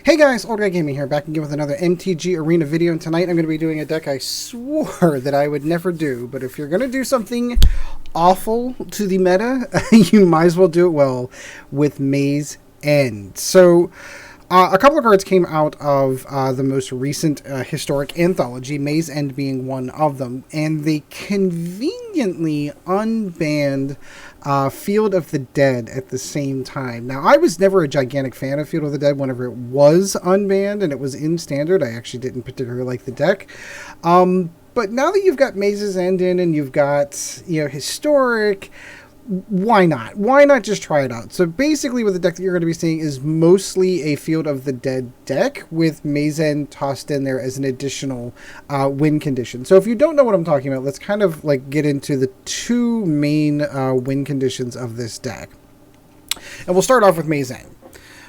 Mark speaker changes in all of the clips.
Speaker 1: Hey guys, Old Guy Gaming here, back again with another MTG Arena video, and tonight I'm going to be doing a deck I swore that I would never do, but if you're going to do something awful to the meta, you might as well do it well with Maze End. So, a couple of cards came out of the most recent historic anthology, Maze End being one of them, and they conveniently unbanned Field of the Dead at the same time. Now, I was never a gigantic fan of Field of the Dead whenever it was unbanned and it was in Standard. I actually didn't particularly like the deck. But now that you've got Maze's End in and you've got, historic, why not? Why not just try it out? So basically what the deck that you're going to be seeing is mostly a Field of the Dead deck with Maze End tossed in there as an additional win condition. So if you don't know what I'm talking about, let's kind of get into the two main win conditions of this deck. And we'll start off with Maze End.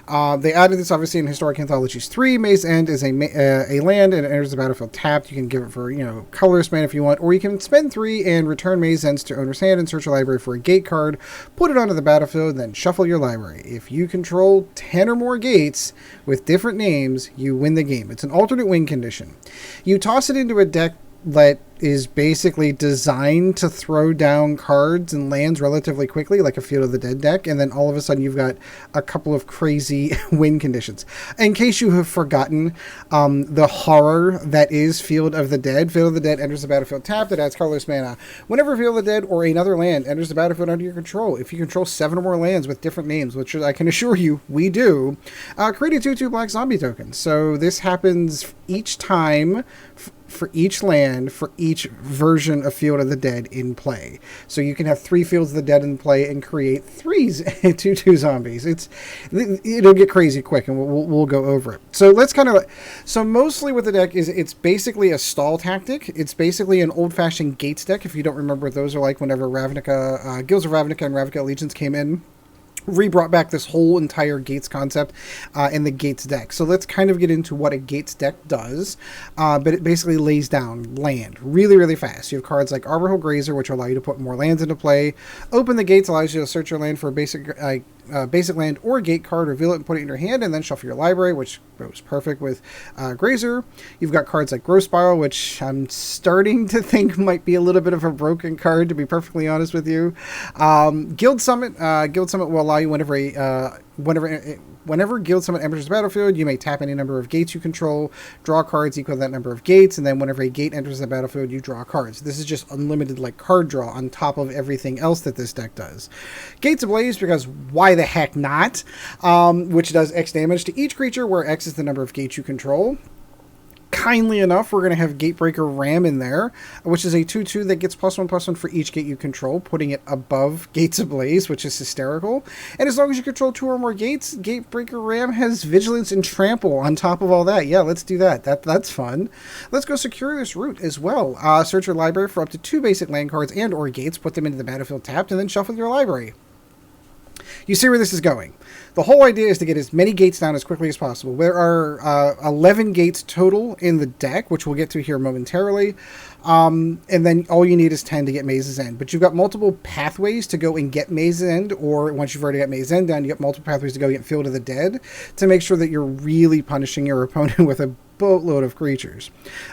Speaker 1: They added this obviously in Historic Anthologies 3. Maze End is a land and it enters the battlefield tapped. You can give it for, colorless mana if you want, or you can spend 3 and return Maze Ends to owner's hand and search your library for a gate card, put it onto the battlefield, then shuffle your library. If you control 10 or more gates with different names, you win the game. It's an alternate win condition. You toss it into a deck that is basically designed to throw down cards and lands relatively quickly, like a Field of the Dead deck, and then all of a sudden you've got a couple of crazy win conditions. In case you have forgotten the horror that is Field of the Dead, Field of the Dead enters the battlefield tapped, it adds colorless mana. Whenever Field of the Dead or another land enters the battlefield under your control, if you control 7 or more lands with different names, which I can assure you we do, create a 2/2 black zombie token. So this happens each time for each land, for each version of Field of the Dead in play. So you can have 3 Fields of the Dead in play and create 2/2 zombies. It'll get crazy quick, and we'll go over it. So let's so mostly with the deck is it's basically a stall tactic. It's basically an old-fashioned Gates deck. If you don't remember what those are like, whenever Ravnica, Guilds of Ravnica and Ravnica Allegiance came in, re-brought back this whole entire Gates concept in the Gates deck. So let's kind of get into what a Gates deck does, but it basically lays down land really, really fast. You have cards like Arborhill Grazer, which allow you to put more lands into play. Open the Gates allows you to search your land for a basic land or gate card, reveal it and put it in your hand, and then shuffle your library, which goes perfect with Grazer. You've got cards like Growth Spiral, which I'm starting to think might be a little bit of a broken card, to be perfectly honest with you. Guild Summit will allow you whenever Guild Summit enters the battlefield, you may tap any number of gates you control, draw cards equal to that number of gates, and then whenever a gate enters the battlefield, you draw cards. This is just unlimited card draw on top of everything else that this deck does. Gates Ablaze, because why the heck not? Which does X damage to each creature, where X is the number of gates you control. Kindly enough, we're going to have Gatebreaker Ram in there, which is a 2/2 that gets +1/+1 for each gate you control, putting it above Gates Ablaze, which is hysterical. And as long as you control 2 or more gates, Gatebreaker Ram has Vigilance and Trample on top of all that. Yeah, let's do that. That's fun. Let's go secure this route as well. Search your library for up to 2 basic land cards and or gates, put them into the battlefield tapped, and then shuffle your library. You see where this is going. The whole idea is to get as many gates down as quickly as possible. There are 11 gates total in the deck, which we'll get to here momentarily. And then all you need is 10 to get Maze's End. But you've got multiple pathways to go and get Maze's End, or once you've already got Maze's End down, you got multiple pathways to go get Field of the Dead to make sure that you're really punishing your opponent with a boatload of creatures.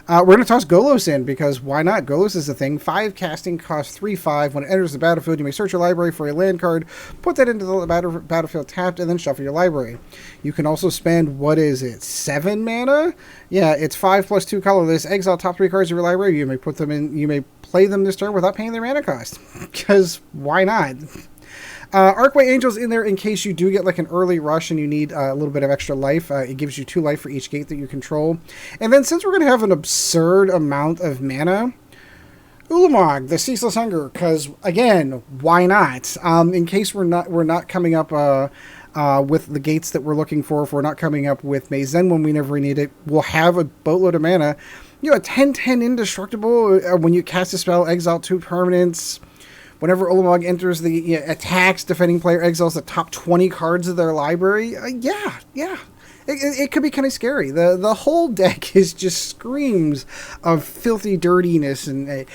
Speaker 1: We're going to toss Golos in, because why not? Golos is a thing. 5 casting, costs 3/5. When it enters the battlefield, you may search your library for a land card, put that into the battlefield tapped, and then shuffle your library. You can also spend, 7 mana? Yeah, it's 5 plus 2 colorless. Exile top 3 cards of your library. You may put them in, you may play them this turn without paying their mana cost. Because why not? Arcway Angel's in there in case you do get an early rush and you need a little bit of extra life. It gives you 2 life for each gate that you control. And then since we're going to have an absurd amount of mana, Ulamog, the Ceaseless Hunger, because again, why not? In case we're not coming up with the gates that we're looking for, if we're not coming up with Maze End when we never need it, we'll have a boatload of mana. A 10/10 indestructible when you cast a spell, exile 2 permanents. Whenever Ulamog enters the attacks, defending player exiles the top 20 cards of their library. Yeah. it could be kind of scary. The whole deck is just screams of filthy dirtiness, and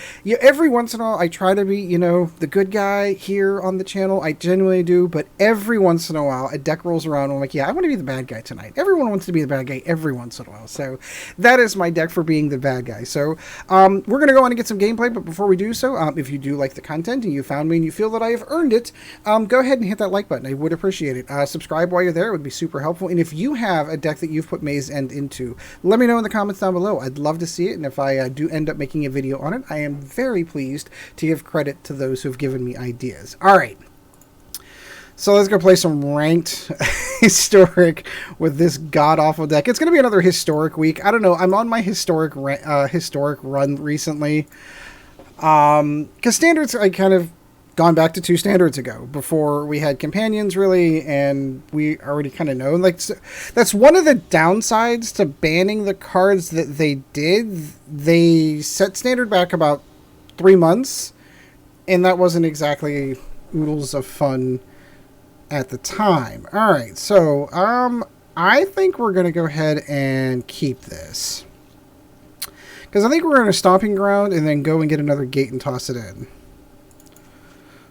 Speaker 1: every once in a while I try to be, the good guy here on the channel. I genuinely do, but every once in a while a deck rolls around and I'm like, yeah, I want to be the bad guy tonight. Everyone wants to be the bad guy every once in a while, so that is my deck for being the bad guy. So we're gonna go on and get some gameplay, but before we do so, if you do like the content and you found me and you feel that I have earned it, go ahead and hit that like button. I would appreciate it. Subscribe while you're there. It would be super helpful. And if you have a deck that you've put Maze End into, let me know in the comments down below. I'd love to see it, and if I do end up making a video on it, I am very pleased to give credit to those who have given me ideas. Alright, so let's go play some ranked historic with this god-awful deck. It's going to be another historic week. I don't know, I'm on my historic run recently, because standards, I kind of gone back to 2 standards ago before we had companions, really, and we already kind of know. Like, so that's one of the downsides to banning the cards that they did. They set standard back about 3 months, and that wasn't exactly oodles of fun at the time. All right, so I think we're gonna go ahead and keep this, because I think we're in a stomping ground and then go and get another gate and toss it in.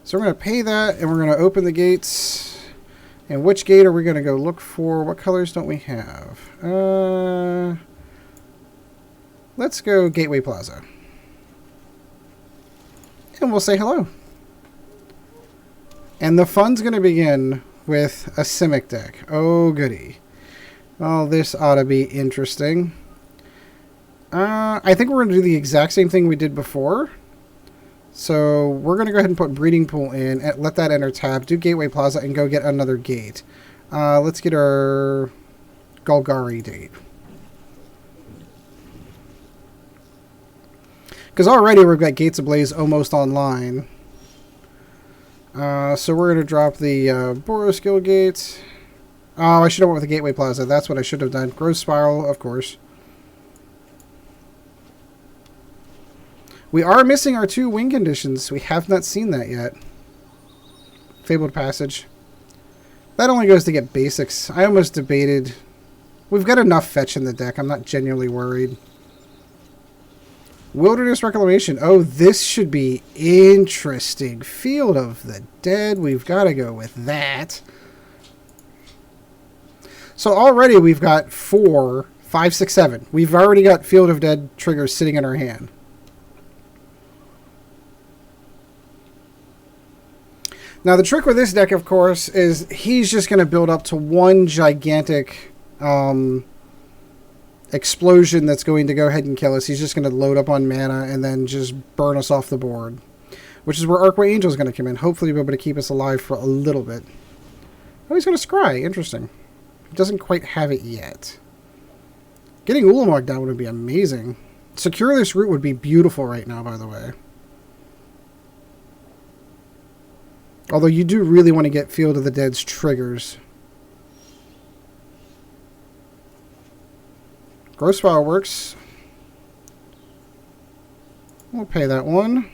Speaker 1: So we're going to pay that, and we're going to open the gates. And which gate are we going to go look for? What colors don't we have? Let's go Gateway Plaza. And we'll say hello. And the fun's going to begin with a Simic deck. Oh, goody. Well, this ought to be interesting. I think we're going to do the exact same thing we did before. So we're going to go ahead and put Breeding Pool in, and let that enter tab, do Gateway Plaza, and go get another gate. Let's get our Golgari date. Because already we've got Gates Ablaze almost online. So we're going to drop the Boros Guild Gate. Oh, I should have went with the Gateway Plaza. That's what I should have done. Growth Spiral, of course. We are missing our 2 win conditions. We have not seen that yet. Fabled Passage. That only goes to get basics. I almost debated. We've got enough fetch in the deck. I'm not genuinely worried. Wilderness Reclamation. Oh, this should be interesting. Field of the Dead. We've got to go with that. So already we've got 4, 5, 6, 7. We've already got Field of Dead triggers sitting in our hand. Now, the trick with this deck, of course, is he's just going to build up to one gigantic explosion that's going to go ahead and kill us. He's just going to load up on mana and then just burn us off the board, which is where Arcway Angel is going to come in. Hopefully, be able to keep us alive for a little bit. Oh, he's going to scry. Interesting. He doesn't quite have it yet. Getting Ulamog down would be amazing. Secureless Root would be beautiful right now, by the way. Although you do really want to get Field of the Dead's triggers. Gross Fireworks. We'll pay that one.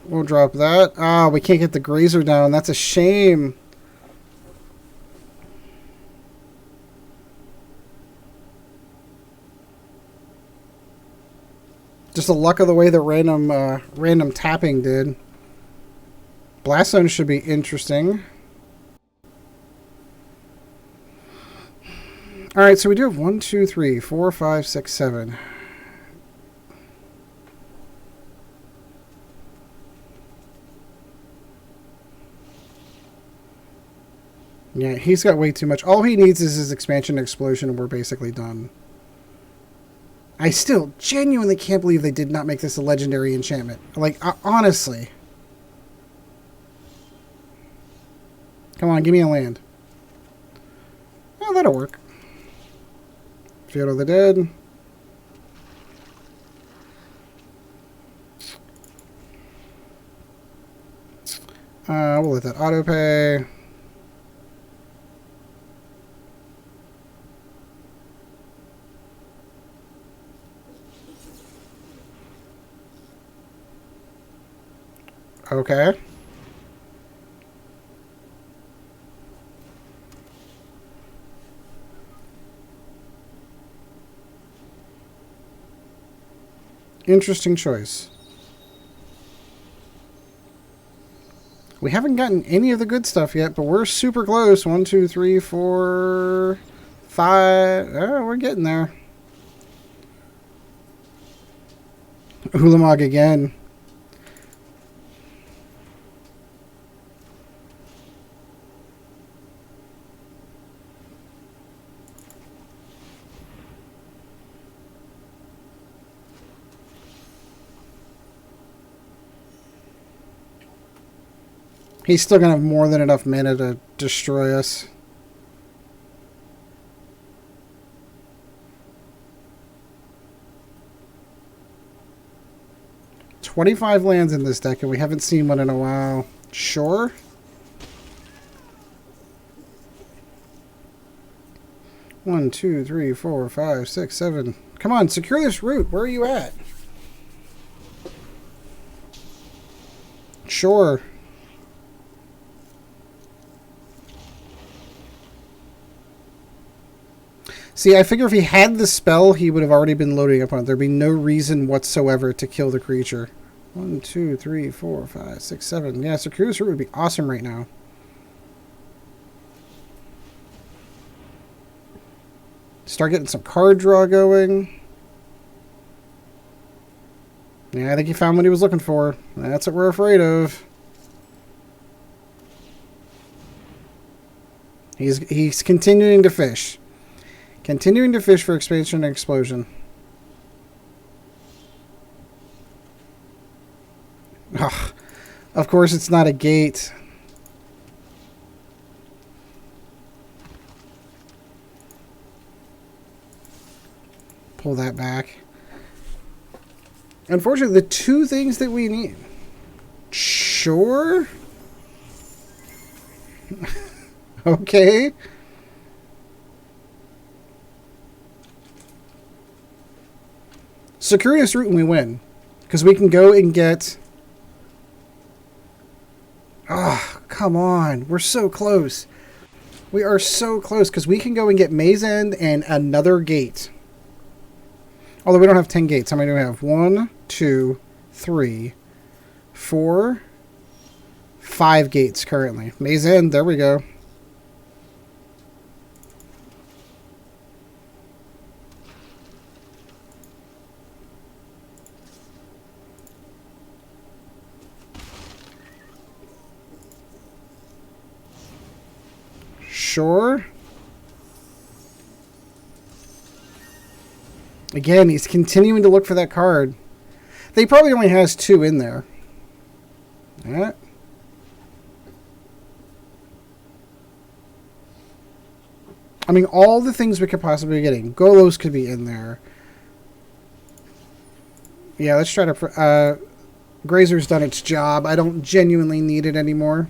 Speaker 1: We'll drop that. Ah, we can't get the Grazer down. That's a shame. Just the luck of the way that random tapping did. Blast Zone should be interesting. Alright, so we do have 1, 2, 3, 4, 5, 6, 7. Yeah, he's got way too much. All he needs is his expansion explosion, and we're basically done. I still genuinely can't believe they did not make this a legendary enchantment. Like, honestly. Come on, give me a land. Oh, that'll work. Field of the Dead. We'll let that auto pay. Okay. Interesting choice. We haven't gotten any of the good stuff yet, but we're super close. 1, 2, 3, 4, 5. Oh, we're getting there. Ulamog again. He's still going to have more than enough mana to destroy us. $25 lands in this deck, and we haven't seen one in a while. Sure. One, two, three, 4, 5, 6, 7. Come on, secure this route. Where are you at? Sure. See, I figure if he had the spell, he would have already been loading up on it. There'd be no reason whatsoever to kill the creature. 1, 2, 3, 4, 5, 6, 7. Yeah, secure this route would be awesome right now. Start getting some card draw going. Yeah, I think he found what he was looking for. That's what we're afraid of. He's continuing to fish. Continuing to fish for expansion and explosion. Ugh. Of course it's not a gate. Pull that back. Unfortunately, the two things that we need... Sure? Okay. Secure this route and we win. Because we can go and get... Oh, come on. We're so close. We are so close because we can go and get Maze End and another gate. Although we don't have 10 gates. How many do we have? 1, 2, 3, 4, 5 gates currently. Maze End, there we go. Sure. Again, he's continuing to look for that card. They probably only has 2 in there. Yeah. I mean, all the things we could possibly be getting. Golos could be in there. Yeah, let's try to... Grazer's done its job. I don't genuinely need it anymore.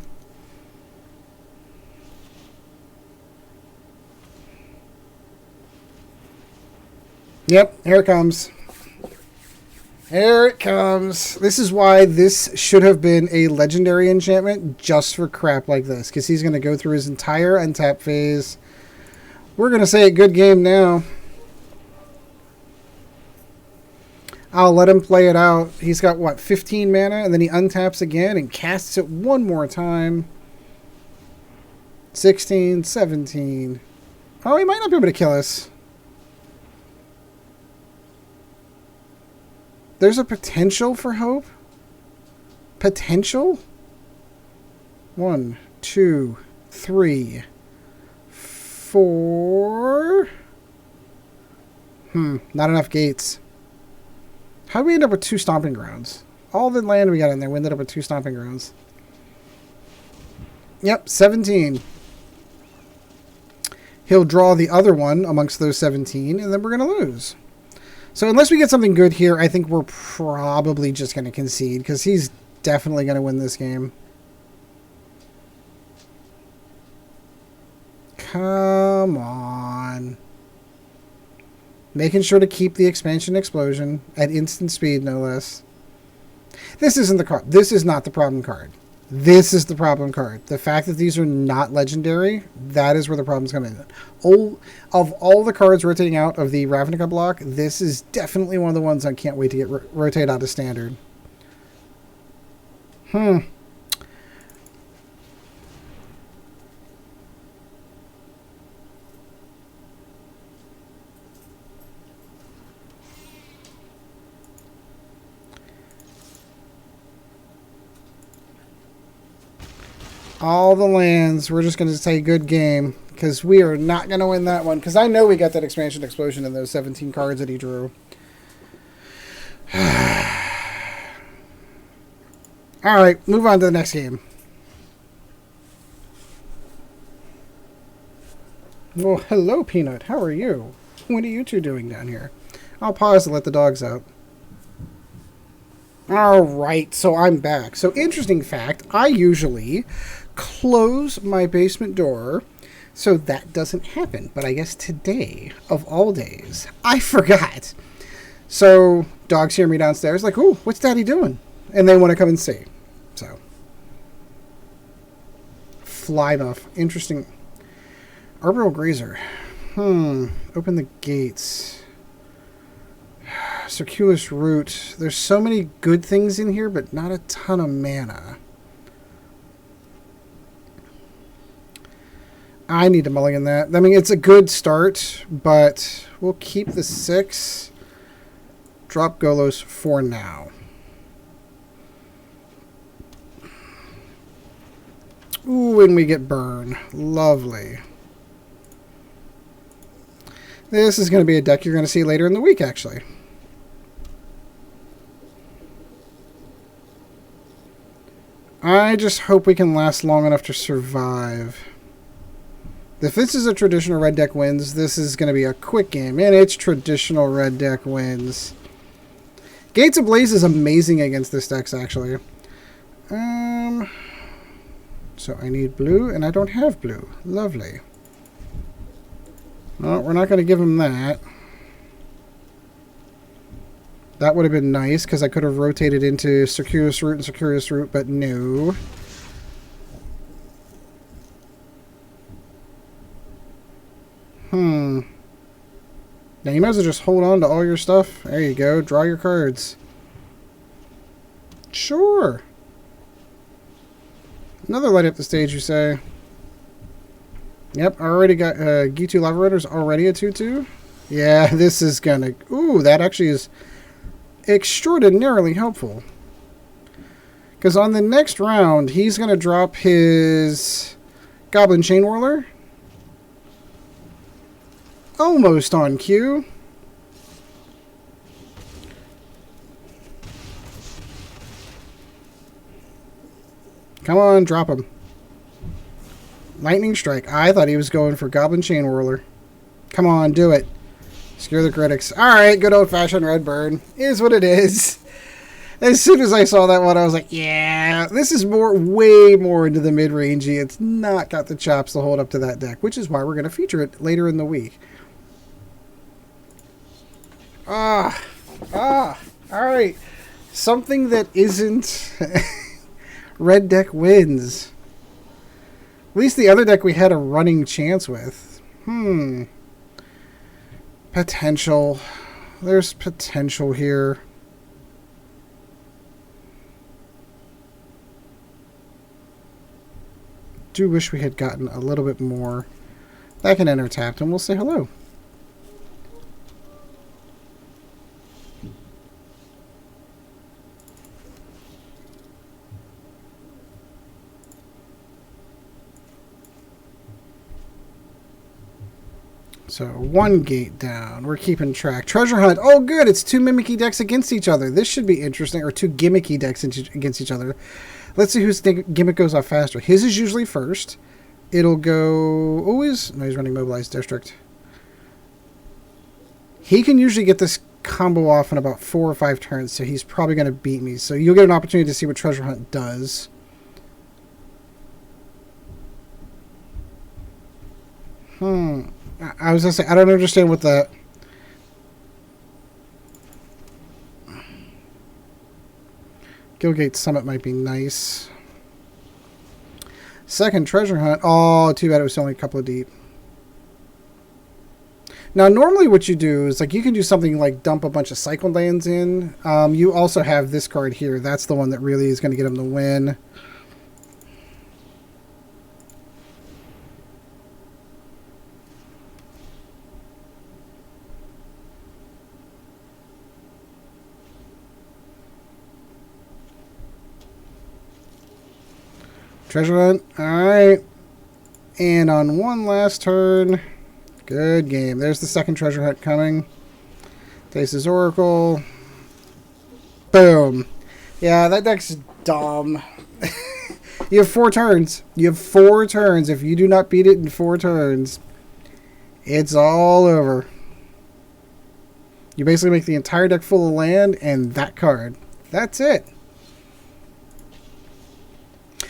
Speaker 1: Yep, here it comes. Here it comes. This is why this should have been a legendary enchantment just for crap like this. Because he's going to go through his entire untap phase. We're going to say a good game now. I'll let him play it out. He's got, what, 15 mana? And then he untaps again and casts it one more time. 16, 17. Oh, he might not be able to kill us. There's a potential for hope? Potential? 1, 2, 3, 4. Not enough gates. How did we end up with 2 stomping grounds? All the land we got in there, we ended up with 2 stomping grounds. Yep, 17. He'll draw the other one amongst those 17, and then we're going to lose. So unless we get something good here, I think we're probably just going to concede, because he's definitely going to win this game. Come on. Making sure to keep the expansion explosion at instant speed, no less. This isn't the card. This is not the problem card. This is the problem card. The fact that these are not legendary, that is where the problem's coming in. Oh, of all the cards rotating out of the Ravnica block, this is definitely one of the ones I can't wait to get rotate out of standard. All the lands. We're just going to say good game. Because we are not going to win that one. Because I know we got that expansion explosion in those 17 cards that he drew. Alright, move on to the next game. Well, hello, Peanut. How are you? What are you two doing down here? I'll pause to let the dogs out. Alright, so I'm back. So, interesting fact, I usually close my basement door so that doesn't happen. But I guess today, of all days, I forgot. So, dogs hear me downstairs like, ooh, what's Daddy doing? And they want to come and see. So, Flymuff. Interesting. Arbitral Grazer. Open the gates. Circuitous Route. There's so many good things in here, but not a ton of mana. I need to mulligan that. I mean, it's a good start, but we'll keep the 6. Drop Golos for now. Ooh, and we get Burn. Lovely. This is going to be a deck you're going to see later in the week, actually. I just hope we can last long enough to survive. If this is a traditional red deck wins, this is going to be a quick game. And it's traditional red deck wins. Gates Ablaze is amazing against this deck, actually. So I need blue, and I don't have blue. Lovely. No, we're not going to give him that. That would have been nice, because I could have rotated into Circuitous Route and Circuitous Route, but no. Now you might as well just hold on to all your stuff. There you go. Draw your cards. Sure. Another light up the stage, you say? Yep, I already got Gitu Lava Rider's already a 2/2. Yeah, this is gonna... Ooh, that actually is extraordinarily helpful. Because on the next round, he's gonna drop his Goblin Chain Whirler. Almost on cue. Come on, drop him. Lightning Strike. I thought he was going for Goblin Chain Whirler. Come on, do it. Scare the critics. Alright, good old-fashioned red burn. Is what it is. As soon as I saw that one, I was like, yeah, this is way more into the mid-rangey. It's not got the chops to hold up to that deck, which is why we're going to feature it later in the week. Alright. Something that isn't red deck wins. At least the other deck we had a running chance with. Potential. There's potential here. Do wish we had gotten a little bit more. That can enter tapped and we'll say hello. So, 1 gate down. We're keeping track. Treasure Hunt. Oh, good. It's 2 mimicky decks against each other. This should be interesting. Or 2 gimmicky decks against each other. Let's see whose gimmick goes off faster. His is usually first. It'll go... Always... No, he's running Mobilized District. He can usually get this combo off in about 4 or 5 turns, so he's probably going to beat me. So you'll get an opportunity to see what Treasure Hunt does. I was going to say, I don't understand what the... Gilgate Summit might be nice. Second treasure hunt. Oh, too bad it was only a couple of deep. Now, normally what you do is, like, you can do something like dump a bunch of cycle lands in. You also have this card here. That's the one that really is going to get him the win. Treasure hunt. Alright. And on one last turn. Good game. There's the second treasure hunt coming. Tace's Oracle. Boom. Yeah, that deck's dumb. You have 4 turns. You have 4 turns. If you do not beat it in 4 turns, it's all over. You basically make the entire deck full of land and that card. That's it.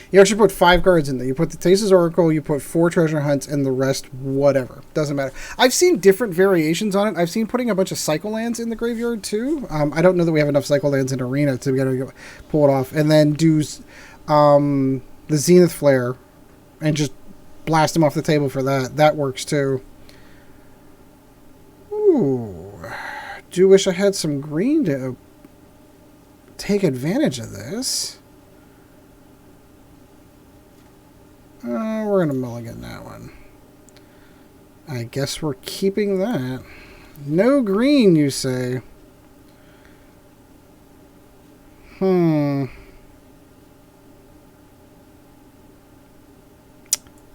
Speaker 1: You actually put 5 cards in there. You put the Tace's Oracle, you put 4 treasure hunts, and the rest, whatever. Doesn't matter. I've seen different variations on it. I've seen putting a bunch of cycle lands in the graveyard, too. I don't know that we have enough cycle lands in Arena to be able to pull it off. And then do the Zenith Flare and just blast them off the table for that. That works, too. Ooh. Do wish I had some green to take advantage of this. We're going to mulligan that one. I guess we're keeping that. No green, you say? We'll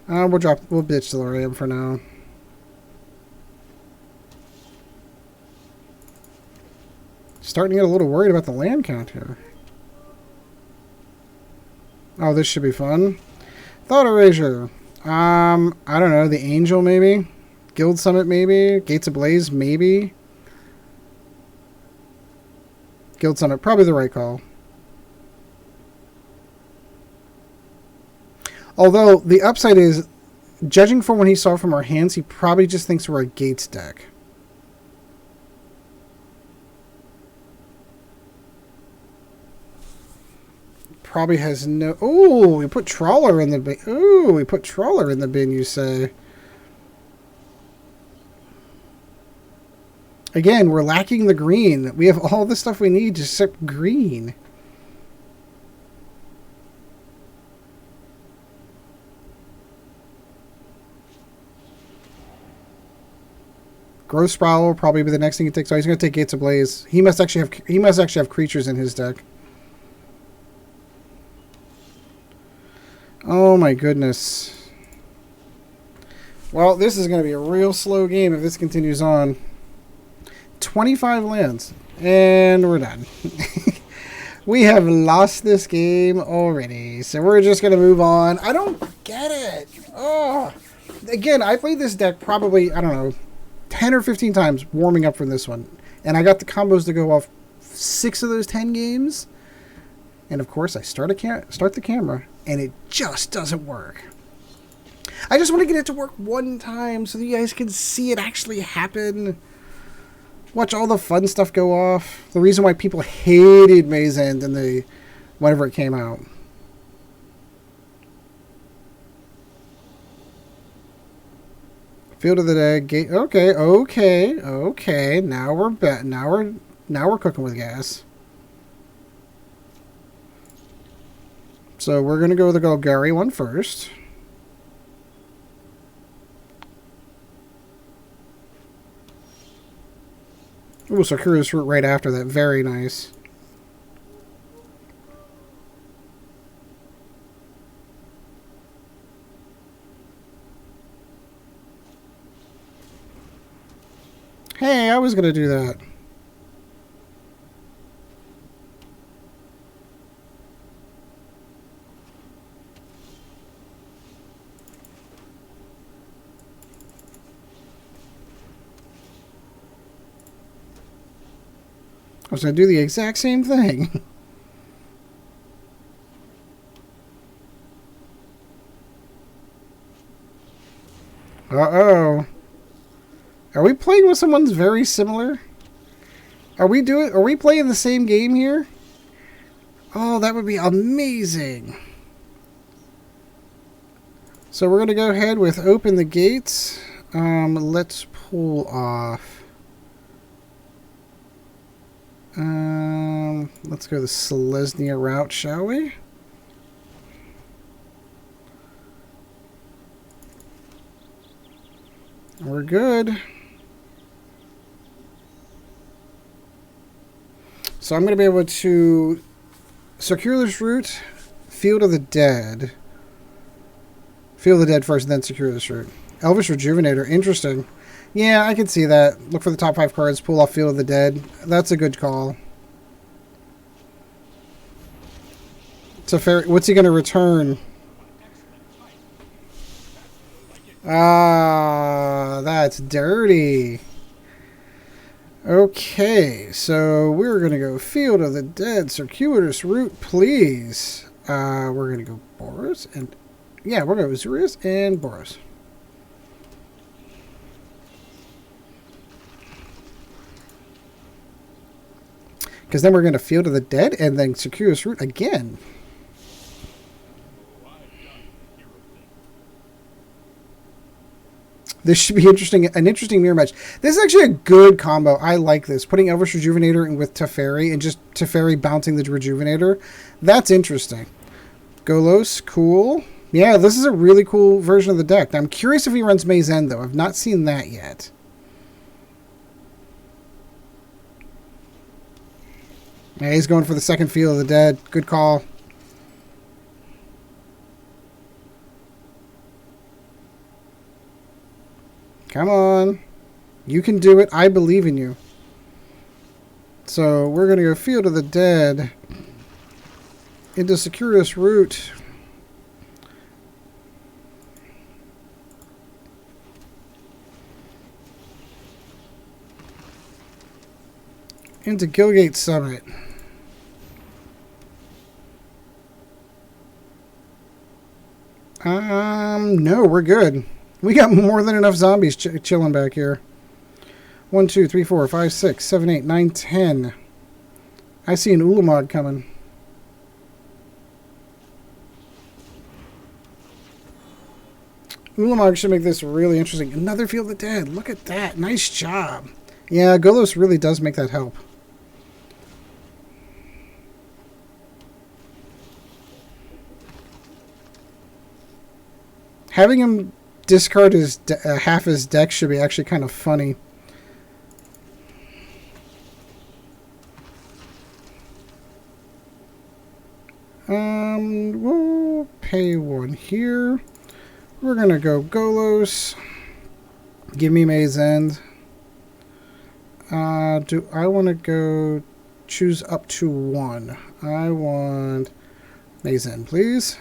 Speaker 1: bitch Delirium for now. Starting to get a little worried about the land count here. Oh, this should be fun. Thought Erasure. I don't know. The Angel, maybe? Guild Summit, maybe? Gates of Blaze, maybe? Guild Summit, probably the right call. Although, the upside is, judging from what he saw from our hands, he probably just thinks we're a Gates deck. Probably has no... Ooh, we put Trawler in the bin. Ooh, we put Trawler in the bin, you say. Again, we're lacking the green. We have all the stuff we need except green. Growth Spiral will probably be the next thing he takes. So he's going to take Gates of Blaze. He must actually have creatures in his deck. Oh my goodness. Well, this is going to be a real slow game if this continues on. 25 lands. And we're done. We have lost this game already. So we're just going to move on. I don't get it. Oh. Again, I played this deck probably, I don't know, 10 or 15 times warming up for this one. And I got the combos to go off 6 of those 10 games. And of course, I start the camera. And it just doesn't work. I just want to get it to work one time so that you guys can see it actually happen. Watch all the fun stuff go off. The reason why people hated Maze End whenever it came out. Field of the Dead. Okay. Now we're cooking with gas. So we're going to go with the Golgari one first. Ooh, Sarkira's Root right after that. Very nice. Hey, I was going to do that. I was going to do the exact same thing. Uh-oh. Are we playing with someone very similar? Are we playing the same game here? Oh, that would be amazing. So we're going to go ahead with open the gates. Let's pull off. Let's go the Selesnya route, shall we? We're good. So I'm going to be able to Circuitous Route, Field of the Dead. Field of the Dead first, and then Circuitous Route. Elvish Rejuvenator, interesting. Yeah, I can see that. Look for the top 5 cards, pull off Field of the Dead. That's a good call. Teferi, what's he going to return? Ah, that's dirty. Okay, so we're going to go Field of the Dead, Circuitous Route, please. We're going to go Boros, and yeah, we're going to go Zurius and Boros. Because then we're going to Field of the Dead and then Circuitous Route again. This should be interesting. An interesting mirror match. This is actually a good combo. I like this. Putting Elvish Rejuvenator in with Teferi and just Teferi bouncing the Rejuvenator. That's interesting. Golos, cool. Yeah, this is a really cool version of the deck. Now, I'm curious if he runs Maze End, though. I've not seen that yet. Yeah, he's going for the second Field of the Dead. Good call. Come on. You can do it. I believe in you. So we're going to go Field of the Dead into Circuitous Route. Into Gilgate Summit. No, we're good. We got more than enough zombies chilling back here. 1, 2, 3, 4, 5, 6, 7, 8, 9, 10. I see an Ulamog coming. Ulamog should make this really interesting. Another Field of the Dead. Look at that. Nice job. Yeah, Golos really does make that help. Having him discard his half his deck should be actually kind of funny. We'll pay 1 here. We're gonna go Golos. Give me Maze End. Do I want to go choose up to 1? I want Maze End, please.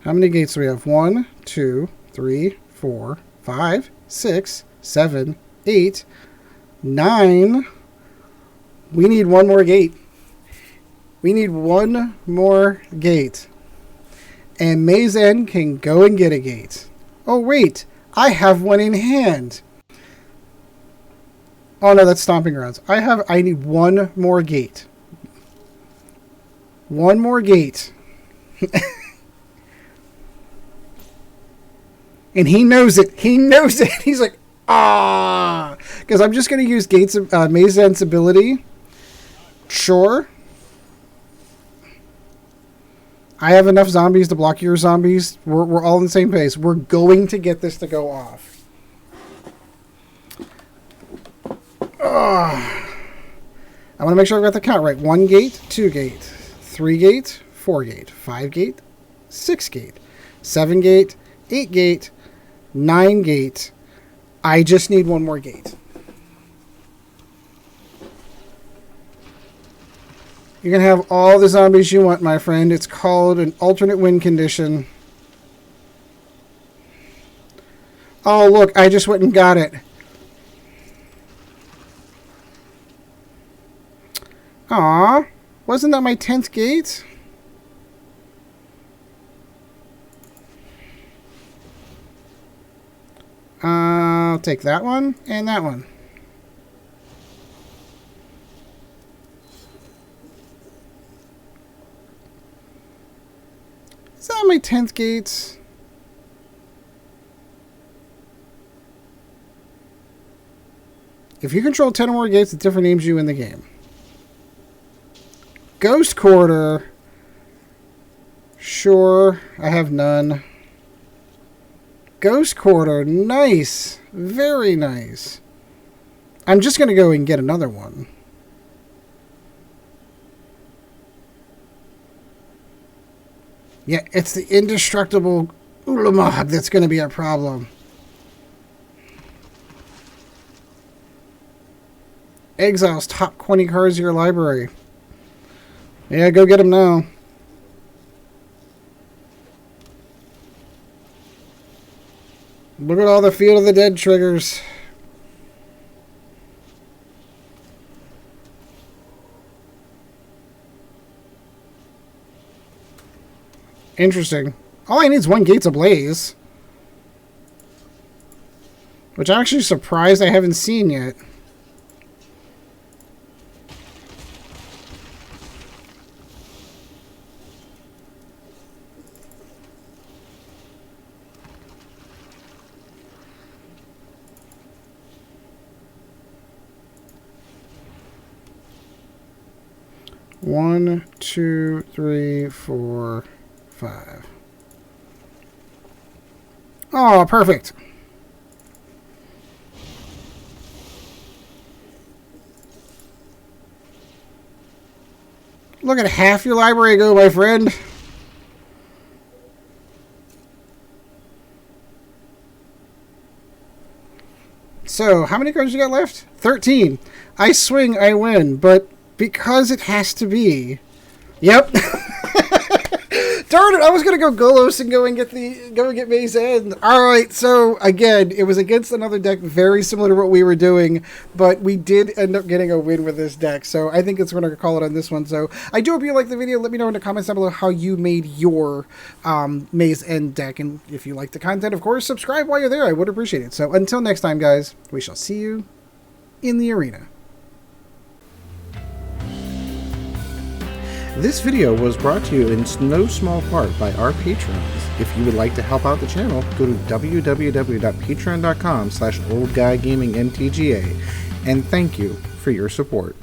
Speaker 1: How many gates do we have? 1, 2, 3, 4, 5, 6, 7, 8, 9. We need 1 more gate. We need 1 more gate. And Maze End can go and get a gate. Oh, wait. I have 1 in hand. Oh, no, that's Stomping Grounds. I need 1 more gate. 1 more gate. And he knows it. He knows it. He's like, ah. Because I'm just going to use Gates of Maze End's ability. Sure. I have enough zombies to block your zombies. We're all in the same pace. We're going to get this to go off. I want to make sure I've got the count right. 1 gate, 2 gate, 3 gate, 4 gate, 5 gate, 6 gate, 7 gate, 8 gate, 9 gate. I just need 1 more gate. You can have all the zombies you want, my friend. It's called an alternate win condition. Oh, look, I just went and got it. Aw, wasn't that my 10th gate? I'll take that one and that one. that my 10th gate? If you control 10 or more gates, it different names you in the game. Ghost Quarter. Sure, I have none. Ghost Quarter, nice. Very nice. I'm just going to go and get another one. Yeah, it's the indestructible Ulamog that's going to be a problem. Exiles top 20 cards of your library. Yeah, go get them now. Look at all the Field of the Dead triggers. Interesting. All I need is one Gates Ablaze. Which I'm actually surprised I haven't seen yet. One, two, three, four, five. Oh, perfect. Look at half your library go, my friend. So, how many cards you got left? 13. I swing, I win, but because it has to be. Yep. Darn it! I was gonna go Golos and go and get Maze End. All right. So again, it was against another deck very similar to what we were doing, but we did end up getting a win with this deck. So I think it's gonna call it on this one. So I do hope you liked the video. Let me know in the comments down below how you made your Maze End deck, and if you like the content, of course, subscribe while you're there. I would appreciate it. So until next time, guys, we shall see you in the arena. This video was brought to you in no small part by our patrons. If you would like to help out the channel, go to www.patreon.com/oldguygamingmtga, and thank you for your support.